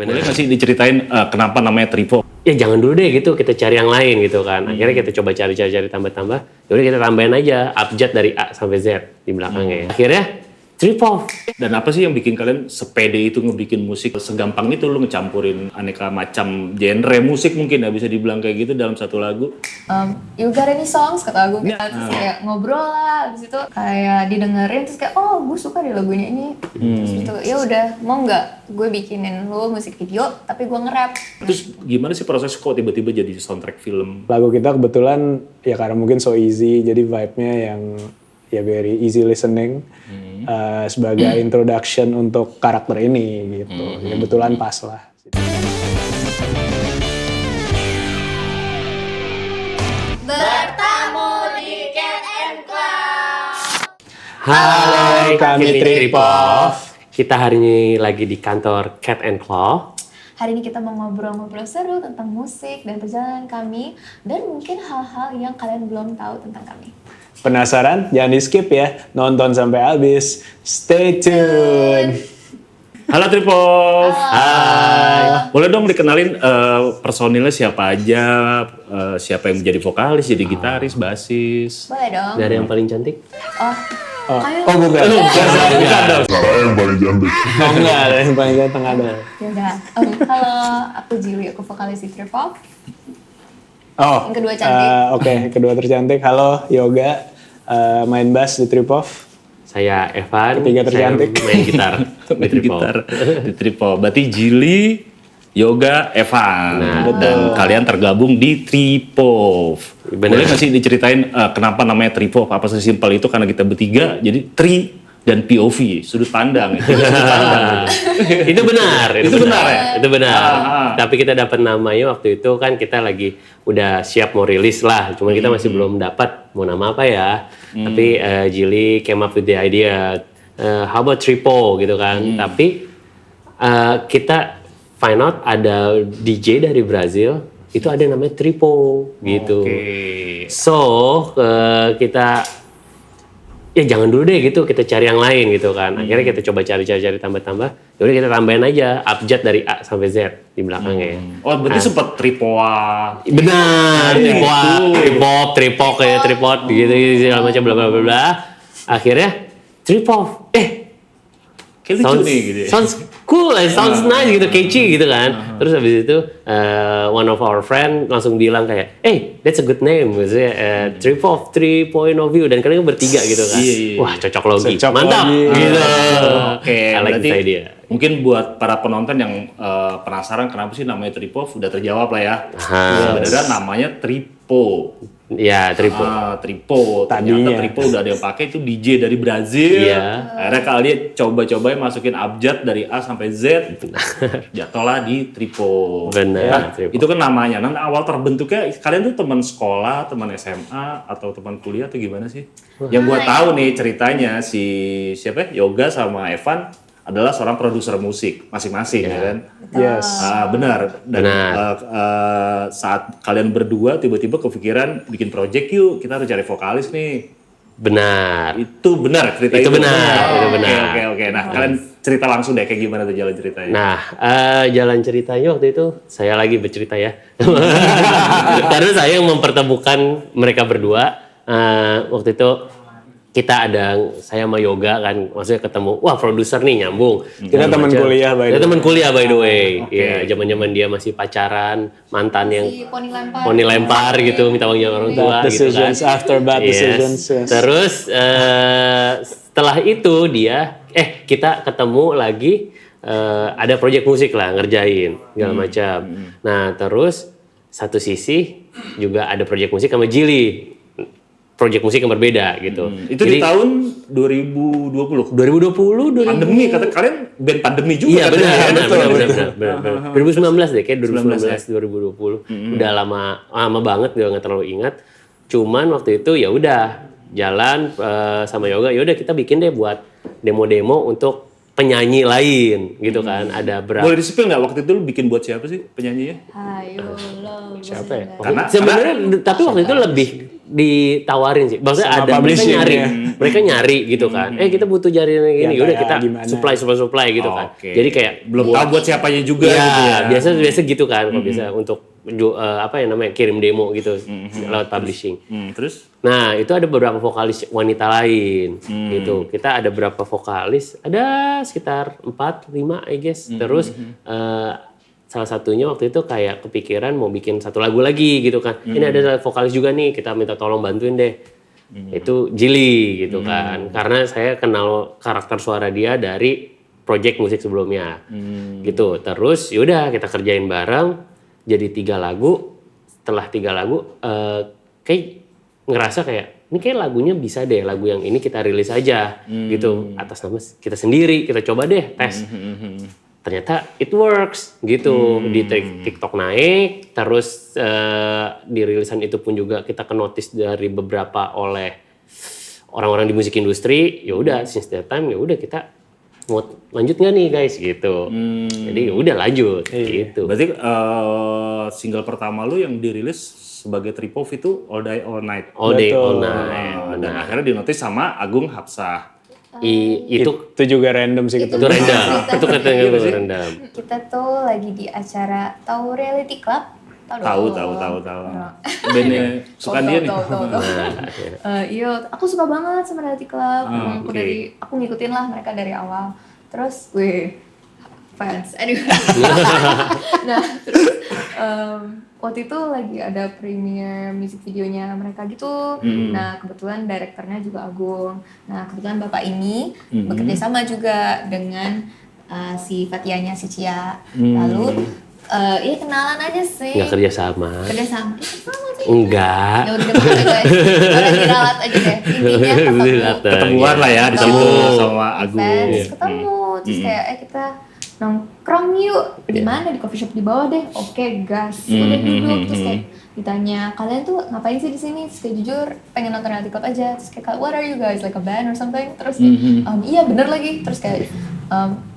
Boleh nggak sih diceritain kenapa namanya Tripo? Ya jangan dulu deh gitu, kita cari yang lain gitu kan. Akhirnya kita coba cari tambah-tambah. Yaudah kita tambahin aja abjad dari A sampai Z di belakangnya. Akhirnya Tripo. Dan apa sih yang bikin kalian sepede itu ngebikin musik segampang itu, lu ngecampurin aneka macam genre musik mungkin ya bisa dibilang kayak gitu dalam satu lagu? You got any songs kata aku kan, terus kayak ngobrol lah, abis itu kayak didengerin terus kayak oh gue suka deh lagunya ini, terus gitu ya udah mau nggak gue bikinin lu musik video tapi gue nge-rap. Terus gimana sih proses kok tiba-tiba jadi soundtrack film? Lagu kita kebetulan ya karena mungkin so easy, jadi vibe-nya yang ya very easy listening sebagai introduction untuk karakter ini gitu. Kebetulan pas lah. Bertamu di Cat and Claw. Hai, kami Tripo. Kita hari ini lagi di kantor Cat and Claw. Hari ini kita mau ngobrol-ngobrol seru tentang musik dan perjalanan kami dan mungkin hal-hal yang kalian belum tahu tentang kami. Penasaran? Jangan di skip ya, nonton sampai habis. Stay tune. Halo Tripo. Hai. Boleh dong dikenalin personilnya siapa aja, siapa yang menjadi vokalis, jadi gitaris, basis. Boleh dong. Dari yang paling cantik. Ayo. Oh bukan. Bukan dong. yang paling cantik. Oh enggak, ada yang paling ganteng ada. Yaudah. Halo, aku Jili, aku vokalis di Tripo. Oh, Yang kedua cantik. Oke, kedua tercantik. Halo, Yoga, main bass di Tripov. Saya Evan. Ketiga tercantik. Saya main gitar di Main Tripo. gitar di Tripo. Berarti Jili, Yoga, Evan. Dan kalian tergabung di Tripo. Bener. Boleh nggak sih diceritain kenapa namanya Tripo? Apa sesimpel itu karena kita bertiga, jadi tri dan POV, sudut pandang. Itu sudut pandang. Itu benar, Itu benar ya? Itu benar. Ah. Tapi kita dapat namanya waktu itu kan kita lagi udah siap mau rilis lah, cuman kita masih belum dapat mau nama apa ya. Tapi Jili came up with the idea, how about Tripo gitu kan. Tapi kita find out ada DJ dari Brazil itu ada namanya Tripo gitu. Oke. So kita ya jangan dulu deh gitu, kita cari yang lain gitu kan. Akhirnya kita coba cari tambah-tambah. Yaudah kita tambahin aja abjad dari A sampai Z di belakangnya. Oh, berarti sempat Tripoa. Benar, tripod kayak tripod gitu segala macam bla bla bla bla. Akhirnya tripod. Kayak lucu nih gitu ya. Sounds cool, sounds nice gitu, catchy gitu kan. Terus habis itu one of our friend langsung bilang kayak, that's a good name, maksudnya Tripod, 3 point of view, dan kalian bertiga gitu kan. Iya. Wah cocok logi, Cocok mantap logi. gitu. Oke, I like berarti this idea. mungkin buat para penonton yang penasaran kenapa sih namanya Tripo, udah terjawab lah ya. Sebenarnya namanya Tripo. Ya, Tripo. Tripo. Ternyata Tadinya. Tripo udah ada yang pakai itu DJ dari Brazil. Iya. Akhirnya kalian coba-cobain masukin abjad dari A sampai Z. Jatuhlah di Tripo. Benar, Nah, Tripo. itu kan namanya. Nah, awal terbentuknya kalian tuh teman sekolah, teman SMA atau teman kuliah atau gimana sih? Yang gua tahu nih ceritanya si siapa ya? Yoga sama Evan adalah seorang produser musik masing-masing ya kan. Yes. Benar. Dan saat kalian berdua tiba-tiba kepikiran bikin project yuk, kita harus cari vokalis nih. Benar. Itu benar cerita Itu benar. Oke. Nah, kalian cerita langsung deh kayak gimana tuh jalan ceritanya. Nah, jalan ceritanya waktu itu saya lagi bercerita ya. Karena saya yang mempertemukan mereka berdua. Waktu itu saya sama Yoga kan, maksudnya ketemu, wah produser nih nyambung. Kita teman kuliah by the way. Kita teman kuliah by the way. Iya, zaman-zaman dia masih pacaran, mantan yang Si poni poni lempar gitu, minta uang orang tua Bad gitu kan. decisions after bad Yes. decisions. Yes. Terus setelah itu kita ketemu lagi, ada proyek musik lah ngerjain segala macam. Nah terus satu sisi juga ada proyek musik sama Jili, proyek musik yang berbeda gitu. Itu di tahun 2020. 2020 Pandemi, kata kalian band pandemi juga. Iya katanya. benar. 2019 deh, kayak 2019 2020. Udah lama banget, gue nggak terlalu ingat. Cuman waktu itu ya udah jalan sama Yoga, ya udah kita bikin deh buat demo-demo untuk penyanyi lain gitu kan. Ada berapa? Boleh di-spill nggak waktu itu lu bikin buat siapa sih penyanyinya? Ayo lo. Siapa ya? Karena Sebenarnya tapi waktu itu lebih ditawarin sih. Maksudnya Sama ada mereka nyari, publishing-nya. mereka nyari gitu kan. Kita butuh jaringan Yang gini, udah kayak kita gimana? supply gitu kan. Oke. Jadi kayak belum tahu buat siapanya juga ya, gitu ya. biasa gitu kan kalau bisa untuk apa ya namanya kirim demo gitu lewat publishing. Terus? Nah, itu ada beberapa vokalis wanita lain gitu. Kita ada berapa vokalis? Ada sekitar 4, 5 I guess. Terus salah satunya waktu itu kayak kepikiran mau bikin satu lagu lagi gitu kan. Ini ada vokalis juga nih, kita minta tolong bantuin deh. Itu Jili gitu kan. Karena saya kenal karakter suara dia dari project musik sebelumnya. Gitu. Terus yaudah kita kerjain bareng jadi 3 lagu. Setelah 3 lagu kayak ngerasa kayak ini kayak lagunya bisa deh, lagu yang ini kita rilis aja gitu atas nama kita sendiri, kita coba deh tes. Ternyata it works gitu. Di TikTok naik, terus di rilisan itu pun juga kita ke notice dari beberapa oleh orang-orang di musik industri. Ya udah since that time ya udah kita mau lanjut nggak nih guys gitu. Jadi ya udah lanjut gitu. Berarti single pertama lu yang dirilis sebagai Tripov itu All Day All Night. All day all Betul. night. Dan akhirnya dinotis sama Agung Hapsah. Itu juga random sih gitu. itu random. Itu katanya Iya sih. random. Kita tuh lagi di acara tahu reality club. Tahu. Bandnya suka dia nih. Tahu. Iya, aku suka banget sama reality club. Emang oke. aku ngikutin lah mereka dari awal. Terus, fans. Aduh. Nah, terus waktu itu lagi ada premiere music videonya mereka gitu. Nah, kebetulan direkturnya juga Agung. Nah, kebetulan bapak ini bekerja sama juga dengan si Fatianya si Cia. Lalu ya kenalan aja sih. Nggak kerja sama. Kerja sama. Sama sih. Enggak. Ya udah deh guys. Udah diralat aja deh. Intinya ketemu. Ketemuan lah ya di situ sama Agung. Fans ketemu. Terus kayak kita nongkrong yuk. Di mana? Di coffee shop di bawah deh. Oke, gas. Udah duduk terus kayak ditanya, "Kalian tuh ngapain sih di sini?" Terus kayak jujur pengen nonton reality club aja. Terus kayak, "What are you guys? Like a band or something?" Terus iya bener lagi. Terus kayak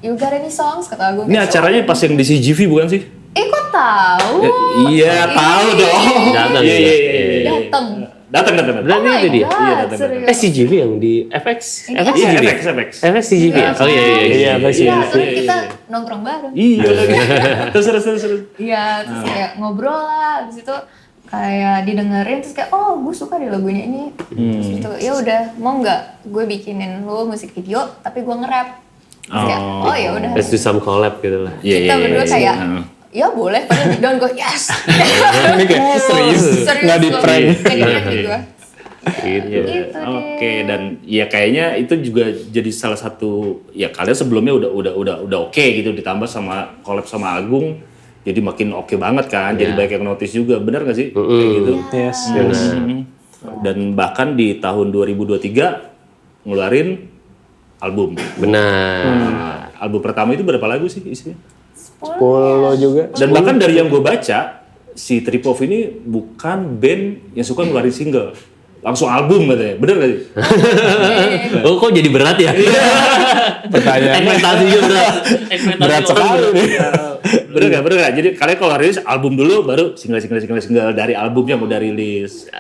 "You got any songs?" kata Agung. Ini acaranya pas yang di CGV bukan sih? Kok tahu? Iya, tahu dong. Datang, Iya. Dateng. Datang. Berarti itu dia. Iya, datang. serius. CGV yang di FX. Iya. FX Iya, CGV. FX. FX CGV ya? Oh iya. Iya, pasti. Iya, terus kita nongkrong bareng. Iya lagi. Terus. Iya, terus kayak ngobrol lah, habis itu kayak didengerin terus kayak oh gue suka deh lagunya ini. Terus gitu ya udah mau nggak gue bikinin lo musik video tapi gue nge-rap. Terus kayak oh ya udah. Let's do some collab gitu lah. Kita berdua kayak ya boleh padahal di down gue yes. Ini kayak serius, nggak di prank. Nggak di prank gue. Gitu. Gitu deh. Oke, dan ya kayaknya itu juga jadi salah satu ya kalian sebelumnya udah oke gitu ditambah sama collab sama Agung. Jadi makin oke banget kan, jadi banyak yang notice juga, benar nggak sih? Kayak gitu. Yes. Dan bahkan di tahun 2023 ngeluarin album. Benar. Album pertama itu berapa lagu sih isinya? 10 juga. Dan bahkan dari yang gue baca, si Tripov ini bukan band yang suka ngeluarin single. Langsung album katanya, bener gak sih? Oh kok jadi berat ya? Pertanyaannya Ekspektasinya berat. berat sekali nih. Bener gak? Jadi kalian kalau rilis album dulu, baru single dari albumnya mau udah rilis.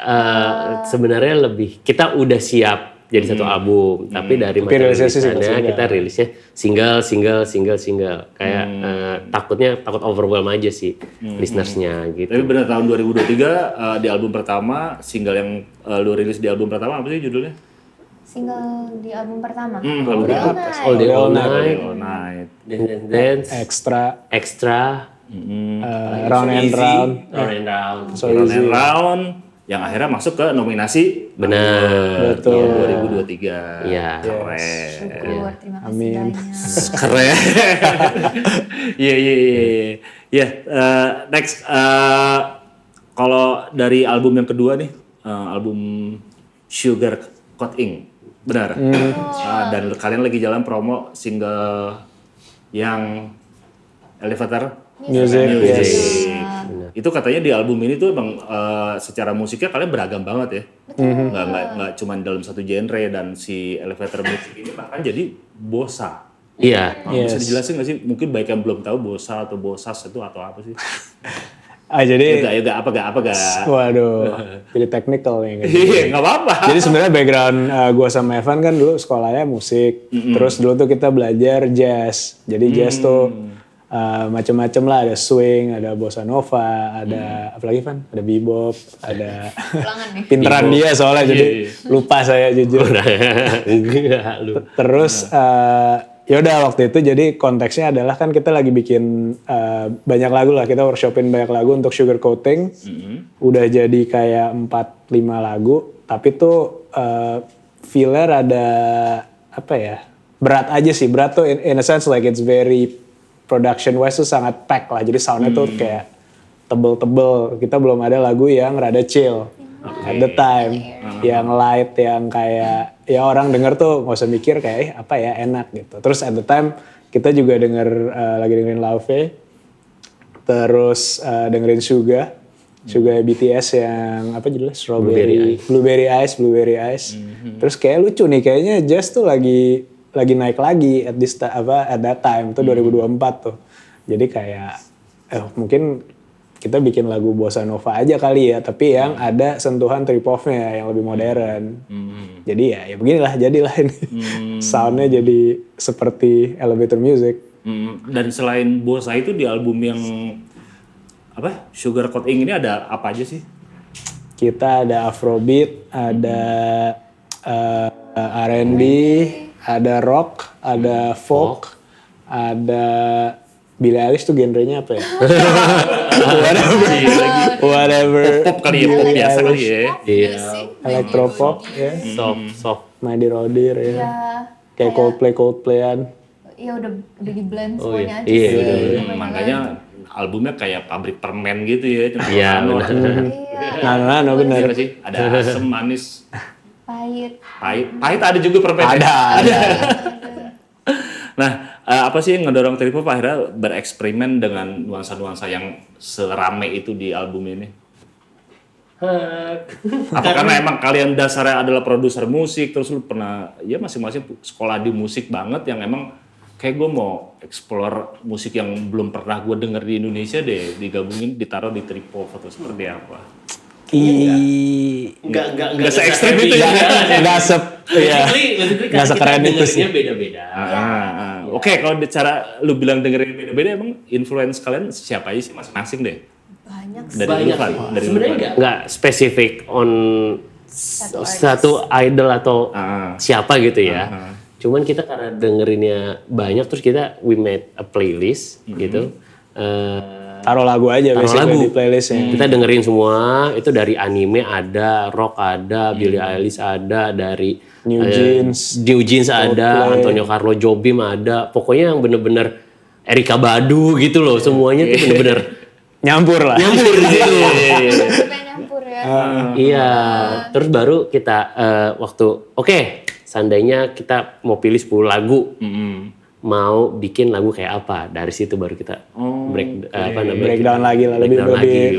Sebenarnya lebih kita udah siap jadi satu album, tapi dari Tapi masa rilisnya sih rilisannya single. kita rilisnya single. Kayak takut overwhelm aja sih listenersnya gitu. Tapi bener tahun 2023 di album pertama, single yang lu rilis di album pertama apa sih judulnya? Single di album pertama. Album pertama. All Day All All Night, Day All Night. Dance, Extra, Round Round and Round. and Round. So Round easy. and Round yang akhirnya masuk ke nominasi Benar. Betul. 2023. Iya. Keren. Syukur, terima kasih Amin. banyak. Keren. Iya. Ya, next kalau dari album yang kedua nih, album Sugar Coat Ink. Benar. Dan kalian lagi jalan promo single yang Elevator Music, yes. Itu katanya di album ini tuh emang secara musiknya kalian beragam banget ya. Nggak cuma dalam satu genre, dan si Elevator Music ini bahkan jadi bossa. Iya. Bisa dijelasin nggak sih? Mungkin baik yang belum tahu bossa atau bossas itu atau apa sih? Jadi Yoga apa gak? waduh, pilih technical nih. Iya, nggak apa-apa. Jadi sebenarnya background gue sama Evan kan dulu sekolahnya musik. Terus dulu tuh kita belajar jazz. Jadi jazz tuh macam-macam lah, ada swing, ada bossa nova, ada apalagi Van, ada bebop, ada Ulangan nih. pinteran dia soalnya jadi lupa saya jujur. Enggak lu. Terus ya udah waktu itu jadi konteksnya adalah kan kita lagi bikin banyak lagu lah, kita workshopin banyak lagu untuk Sugar Coating. Udah jadi kayak 4-5 lagu, tapi tuh feel-nya rada apa ya? Berat aja sih. Berat tuh in a sense like it's very production wise tuh sangat pack lah. Jadi soundnya tuh kayak tebel-tebel. Kita belum ada lagu yang rada chill. At the time, yang light, yang kayak ya orang denger tuh nggak usah mikir kayak apa ya enak gitu. Terus at the time kita juga lagi dengerin Lauve, terus dengerin Suga BTS yang apa judulnya Blueberry Eyes. Terus kayak lucu nih kayaknya jazz tuh lagi naik lagi at that time tuh 2024 tuh. Jadi kayak mungkin kita bikin lagu bossa nova aja kali ya, tapi yang ada sentuhan trip hop-nya yang lebih modern. Jadi ya beginilah jadilah ini. Soundnya jadi seperti elevator music. Dan selain bossa itu di album yang apa Sugar Coating ini ada apa aja sih? Kita ada Afrobeat, ada R&B, ada rock, ada folk, ada Billie Eilish tuh genrenya apa ya? Whatever. Pop kali ya, pop biasa kali ya. Iya. Electropop ya. Soft. Mighty Rodir ya. Ya, Kayak Coldplay-an. ya udah di blend semuanya aja Iya, sih. bener-bener. Makanya albumnya kayak pabrik permen gitu ya. Iya, benar. Iya, Nah bener. Iya sih, ada asam, manis, pahit. pahit ada juga permen. Ada. Nah, apa sih yang ngedorong trip hop akhirnya bereksperimen dengan nuansa-nuansa yang serame itu di album ini? Apa karena emang kalian dasarnya adalah produser musik, terus lu pernah ya masing-masing sekolah di musik banget yang emang kayak gue mau explore musik yang belum pernah gue denger di Indonesia deh, digabungin ditaruh di trip hop atau seperti apa? Enggak se-ekstrim itu ya. Nggak nggak sekeren itu sih. Beda-beda. Oke, kalau cara lu bilang dengerin beda-beda, emang influence kalian siapa aja sih masing-masing deh? Banyak sih. Dari Banyak Irfan, sih. dari Sebenarnya Irfan. enggak spesifik on satu idol atau siapa gitu ya. Cuman kita karena dengerinnya banyak terus we made a playlist gitu. Taruh lagu aja Taruh biasanya lagu di playlistnya. Kita dengerin semua itu dari anime ada, rock ada, Billie Eilish ada, dari New Jeans ada, Antonio Carlo Jobim ada. Pokoknya yang bener-bener Erykah Badu gitu loh. Semuanya tuh bener-bener Nyampur lah. nyampur gitu. Sampai nyampur ya. Iya, terus baru kita waktu seandainya kita mau pilih 10 lagu. Mau bikin lagu kayak apa, dari situ baru kita Breakdown lagi lah, lebih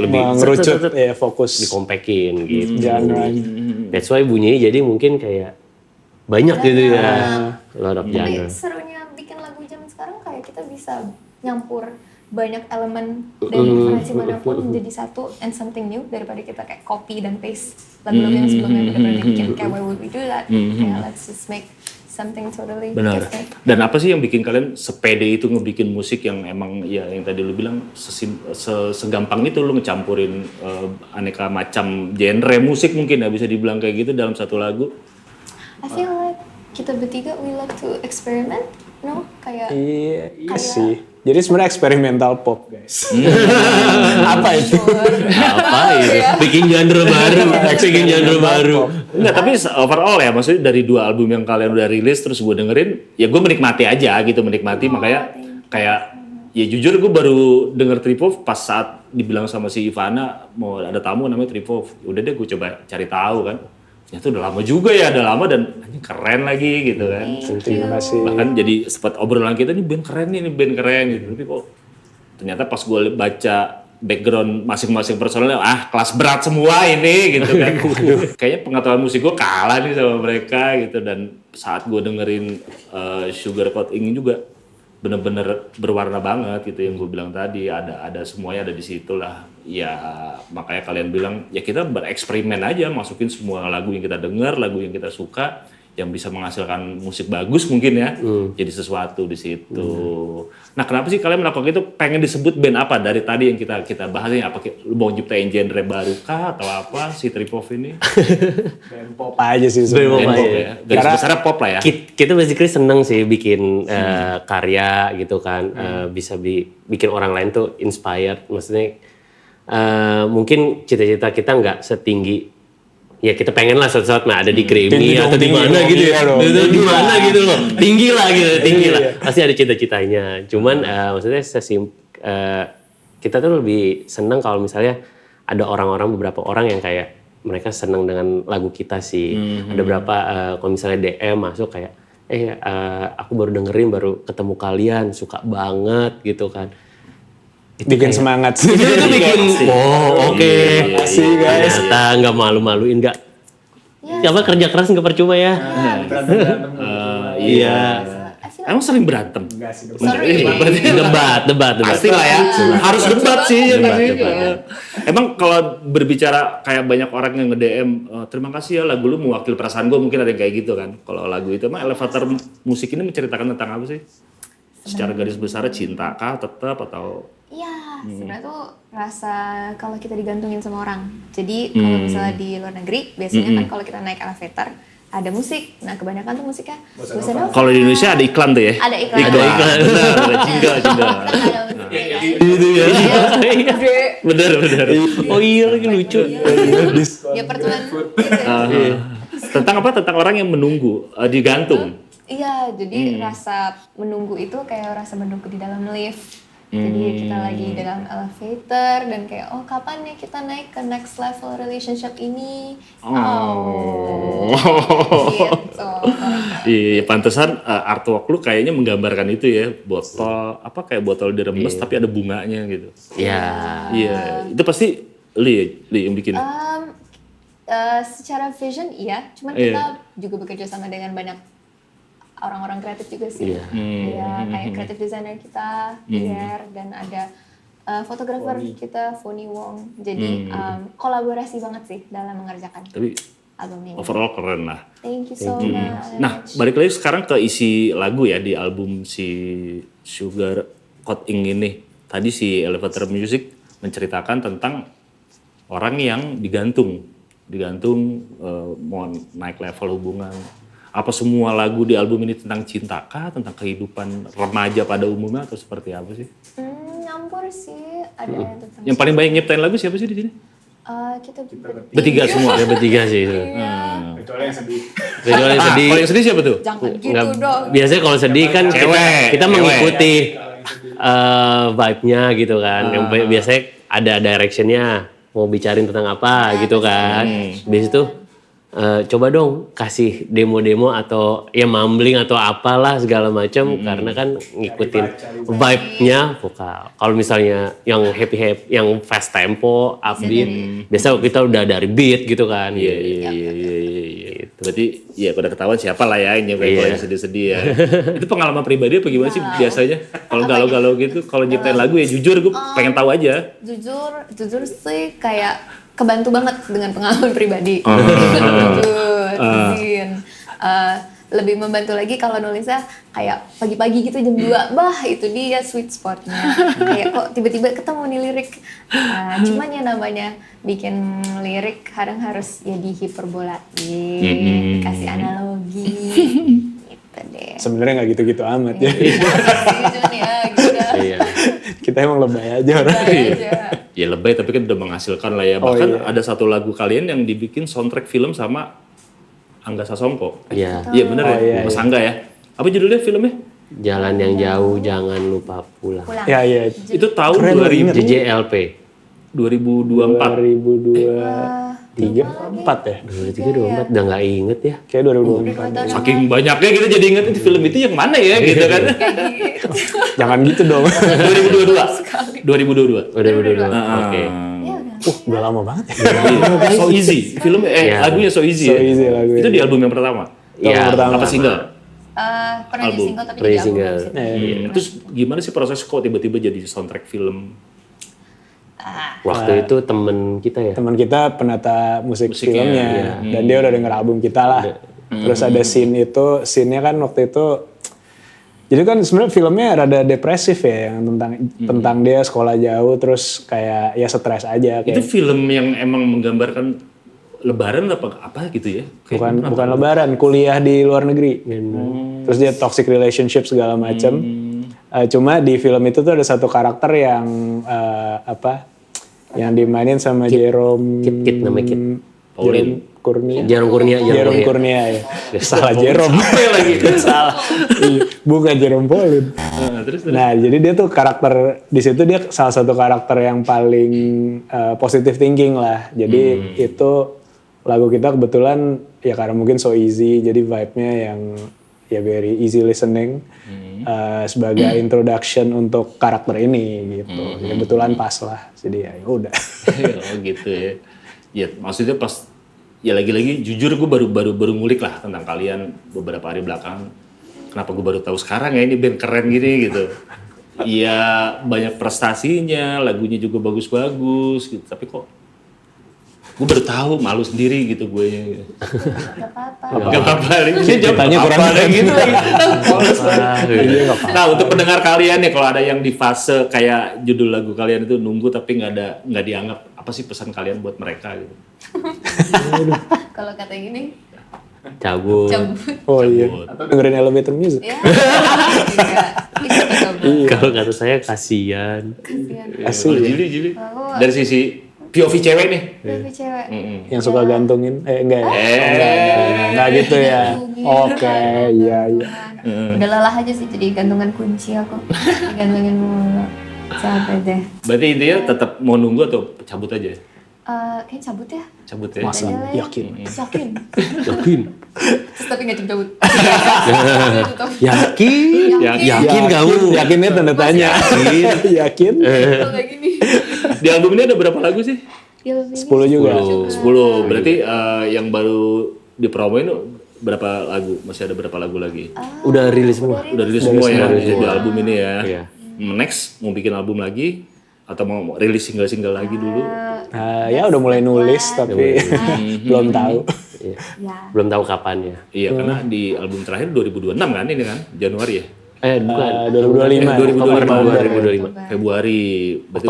mengerucut ya, fokus dikompekin gitu. genre. That's why bunyinya jadi mungkin kayak banyak gitu ya, lot of Tapi genre. serunya bikin lagu zaman sekarang kayak kita bisa nyampur banyak elemen dari referensi manapun menjadi satu and something new daripada kita kayak copy dan paste lagu-lagu yang sebelumnya daripada bikin kayak why would we do that? Yeah, let's just make something totally Benar. different. Dan apa sih yang bikin kalian sepede itu ngebikin musik yang emang ya yang tadi lu bilang segampang itu lu ngecampurin aneka macam genre musik mungkin ya bisa dibilang kayak gitu dalam satu lagu? I feel like kita bertiga we like to experiment, no? Kayak Iya sih. Jadi sebenarnya eksperimental pop guys. Apa itu? Apa itu? Bikin genre baru. Enggak, tapi overall ya maksudnya dari 2 album yang kalian udah rilis terus gue dengerin, ya gue menikmati aja gitu, makanya kayak ya jujur gue baru denger trip hop pas saat dibilang sama si Ivana mau ada tamu namanya trip hop. Udah deh gue coba cari tahu kan. Ternyata udah lama juga ya, udah lama dan ini keren lagi gitu kan. Terima kasih. Bahkan jadi sempat obrolan kita, ini band keren gitu. Tapi kok ternyata pas gue baca background masing-masing personelnya, kelas berat semua ini gitu kan. Kayaknya pengetahuan musik gue kalah nih sama mereka gitu. Dan saat gue dengerin Sugar Coating juga, bener-bener berwarna banget gitu yang gue bilang tadi, ada semuanya ada di situ lah. Ya makanya kalian bilang ya kita bereksperimen aja, masukin semua lagu yang kita dengar, lagu yang kita suka, yang bisa menghasilkan musik bagus mungkin ya, jadi sesuatu di situ. Nah kenapa sih kalian melakukan itu? Pengen disebut band apa dari tadi yang kita bahas ini? Apa lu mau nyiptain genre baru kah atau apa si Tripov ini? Band pop aja sih Band sebenarnya. pop Pop ya, garis besarnya pop lah ya. Kita basically seneng sih bikin karya gitu kan, bisa bikin orang lain tuh inspired. Maksudnya mungkin cita-cita kita nggak setinggi, ya kita pengen lah suatu saat ada di Grammy Tinggi atau dong, di mana tinggi gitu ya, dong, itu di mana gitu loh, tinggi lah gitu, tinggi lah. Iya. Pasti ada cita-citanya. Cuman maksudnya kita tuh lebih seneng kalau misalnya ada beberapa orang yang kayak mereka seneng dengan lagu kita sih. Ada berapa kalau misalnya DM masuk kayak, aku baru dengerin, baru ketemu kalian, suka banget gitu kan. Bikin semangat sih. Itu bikin, oke. Makasih guys. Ternyata nggak malu-maluin, nggak. Siapa kerja keras nggak percuma ya? Iya. Emang sering berantem? Debat. Pasti lah ya, harus debat sih ya Debat, nggak sih? debat. Emang kalau berbicara kayak banyak orang yang nge-DM, terima kasih ya lagu lu mewakili perasaan gue, mungkin ada yang kayak gitu kan. Kalau lagu itu emang elevator musik ini menceritakan tentang apa sih? Secara garis besar cinta kah tetap atau? Iya, sebenarnya tuh rasa kalau kita digantungin sama orang. Jadi kalau misalnya di luar negeri, biasanya kan kalau kita naik elevator ada musik. Nah kebanyakan tuh musiknya bossa nova. Kalau di Indonesia ada iklan tuh ya? Ada iklan. Benar, ada jingle. Itu ya. Bener. Oh iya lagi lucu. Ya pertemuan. Tentang apa? Tentang orang yang menunggu, digantung. Iya, jadi rasa menunggu itu kayak rasa menunggu di dalam lift. Jadi kita lagi dalam elevator dan kayak kapan ya kita naik ke next level relationship ini? Gitu. Iya, pantesan artwork lu kayaknya menggambarkan itu ya, kayak botol diremes tapi ada bunganya gitu. Iya. Iya, itu pasti Li yang bikin. Secara vision iya, cuman kita juga bekerja sama dengan banyak orang-orang kreatif juga sih. Iya, kayak kreatif designer kita, Pierre, dan ada fotografer kita, Foni Wong. Jadi kolaborasi banget sih dalam mengerjakan album ini. Overall keren lah. Thank you so much. Nah, balik lagi sekarang ke isi lagu ya di album si Sugar Coat Ink ini. Tadi si Elevator Music menceritakan tentang orang yang digantung mau naik level hubungan. Apa semua lagu di album ini tentang cinta kah, tentang kehidupan remaja pada umumnya atau seperti apa sih? Nyampur sih, ada yang tentang Yang paling banyak nyiptain lagu siapa sih di sini? kita Bertiga semua. Ada bertiga sih. Kecuali yang sedih. Kecuali yang sedih. Kalau yang sedih siapa tuh? Jangan gitu Nggak, dong. biasanya kalau sedih kan kita mengikuti vibe-nya gitu kan. Yang biasanya ada direction-nya, mau bicarain tentang apa gitu kan. Biasanya tuh coba dong kasih demo-demo atau ya mumbling atau apalah segala macam karena kan ngikutin vibe-nya vokal. Kalau misalnya yang happy, yang fast tempo, upbeat, biasa kita udah dari beat gitu kan. Iya. Berarti ya pada ketahuan siapa lah ya yang yang sedih-sedih ya. Itu pengalaman pribadi apa gimana sih biasanya? Kalau galau-galau gitu, kalau nyiptain lagu ya jujur gue pengen tahu aja. Jujur sih kayak kebantu banget dengan pengalaman pribadi. Jujur, izin. Lebih membantu lagi kalau nulisnya kayak pagi-pagi gitu jam 2, itu dia sweet spotnya. Kayak kok tiba-tiba ketemu nih lirik. Cuman ya namanya bikin lirik kadang harus ya dihiperbolain, kasih analogi, gitu deh. Sebenarnya nggak gitu-gitu amat ya. Cuman ya gitu. Iya. Kita emang lebay aja orang. Ya lebay tapi kan udah menghasilkan lah ya. Bahkan ada satu lagu kalian yang dibikin soundtrack film sama Angga Sasongko. Iya. Iya bener ya, Mas Angga ya. Apa judulnya filmnya? Jalan yang jauh jangan lupa pulang. Ya. Itu tahun Keren, 2000, JJLP. 2024. 2023, 4 ya? 23, 24 udah nggak inget ya. Kayak 2024. Saking banyaknya kita jadi inget itu film itu yang mana ya gitu kan. Jangan gitu dong. 2022. Udah. Oke. Udah lama banget ya. So easy. Film lagunya So Easy. So ya? Easy lagunya. Itu di album yang pertama. Iya. Pertama. Apa single? Pernah jadi Album. single tapi Pernah jadi single. album. Gitu. Terus gimana sih proses kok tiba-tiba jadi soundtrack film? Waktu itu temen kita ya. Teman kita penata musik Musiknya, filmnya dan dia udah denger album kita lah. Terus ada scene-nya kan waktu itu. Jadi kan sebenarnya filmnya rada depresif ya, yang tentang dia sekolah jauh terus kayak ya stres aja Itu kayak. film yang emang menggambarkan Lebaran apa gitu ya? Bukan lebaran, kuliah di luar negeri. Terus dia toxic relationship segala macam. Cuma di film itu tuh ada satu karakter yang yang dimainin sama Jerome Kit namanya Kit. Pauline. Jarum Kurnia. Jerome Kurnia ya. Salah Jerome. lagi. Salah. Iya, bukan Jerome Pauline. Terus Nah, jadi dia tuh karakter di situ dia salah satu karakter yang paling positive thinking lah. Jadi itu lagu kita kebetulan ya karena mungkin so easy, jadi vibe-nya yang ya very easy listening sebagai introduction untuk karakter ini gitu. Kebetulan pas lah, jadi ya udah. oh gitu ya. Ya maksudnya pas ya lagi-lagi jujur gue baru ngulik lah tentang kalian beberapa hari belakang. Kenapa gue baru tahu sekarang ya ini band keren gini gitu. Iya banyak prestasinya, lagunya juga bagus-bagus gitu. Tapi kok gue baru tahu, malu sendiri gitu gue. Gak apa-apa. Gak apa-apa, ini Ceritanya kurang keren gitu. Iya, nggak apa-apa. Nah untuk pendengar kalian ya kalau ada yang di fase kayak judul lagu kalian itu nunggu tapi nggak dianggap, apa sih pesan kalian buat mereka gitu? Kalau kata gini, Cabut. cabut. Oh iya. Atau dengerin elevator music. Ya, enggak. Itu juga bro. Kalau kata saya kasihan. Kasihan. Asik. Kalau Jili. Aku Dari sisi POV cewek nih. tapi cewek. Yang suka gantungin, enggak ya? Enggak gitu ya. Oke, iya. Udah lelah aja sih jadi gantungan kunci aku. Digantungin mulu. Capek deh. Berarti intinya tetap mau nunggu atau cabut aja? Kayak cabut ya. Cabut ya. Masa? Udah lah ya. Yakin? Yakin. Yakin? Terus tapi gak cabut. Yakin? Yakin kamu? Yakinnya tanda tanya. Yakin? Kalau kayak gini. Di album ini ada berapa lagu sih? Ya, lebih 10 juga. 10. Berarti yang baru dipromoin berapa lagu? Masih ada berapa lagu lagi? Udah rilis semua? Udah rilis semua ya di album ini ya. Iya. Next mau bikin album lagi atau mau rilis single-single lagi dulu? Ya udah mulai nulis tapi belum tahu. Iya. Ya. Belum tahu kapan ya. Iya, karena di album terakhir 2026 kan ini kan, Januari ya. Bukan. 2025. 2025. Februari. Berarti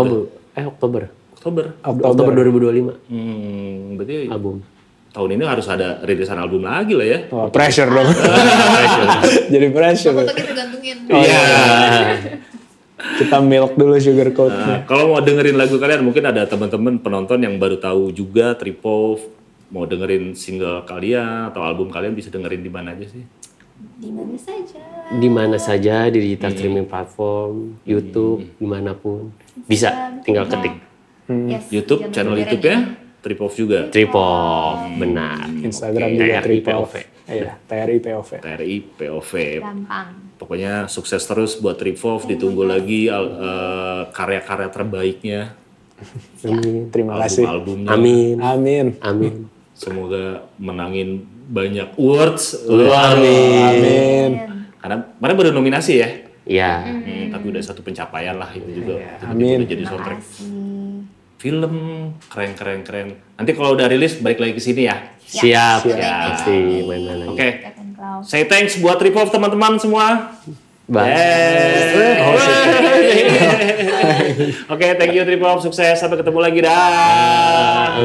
Oktober. Oktober. Oktober 2025. Berarti Album. tahun ini harus ada rilisan album lagi lah ya. Wah, pressure dong. Jadi pressure. Foto kita gantungin. Iya. Kita milk dulu sugarcoat. Nah, kalau mau dengerin lagu kalian, mungkin ada teman-teman penonton yang baru tahu juga Tripov, mau dengerin single kalian atau album kalian bisa dengerin di mana aja sih? Di mana saja. Di mana saja di digital streaming platform, YouTube, dimanapun bisa. Tinggal ketik. Yes, YouTube, jangan channel dengerin YouTube-nya Tripov juga. Tripov, benar. Instagram juga TRI-POV. Iya, TRI-POV. TRI POV. Gampang. Pokoknya sukses terus buat Tripov, ditunggu lagi karya-karya terbaiknya, Terima kasih. album-albumnya. Amin. Amin. Amin. Semoga menangin banyak awards. Amin. Karena kemarin baru nominasi ya. Ya. Tapi udah satu pencapaian lah itu juga. Amin. Udah jadi soundtrack Makasih. film keren. Nanti kalau udah rilis balik lagi ke sini ya. Siap. Siap. Pasti main-main lagi. Oke. Captain Cloud. Say thanks buat Tripov teman-teman semua. Bye. Oke, thank you Tripov, sukses sampai ketemu lagi dah.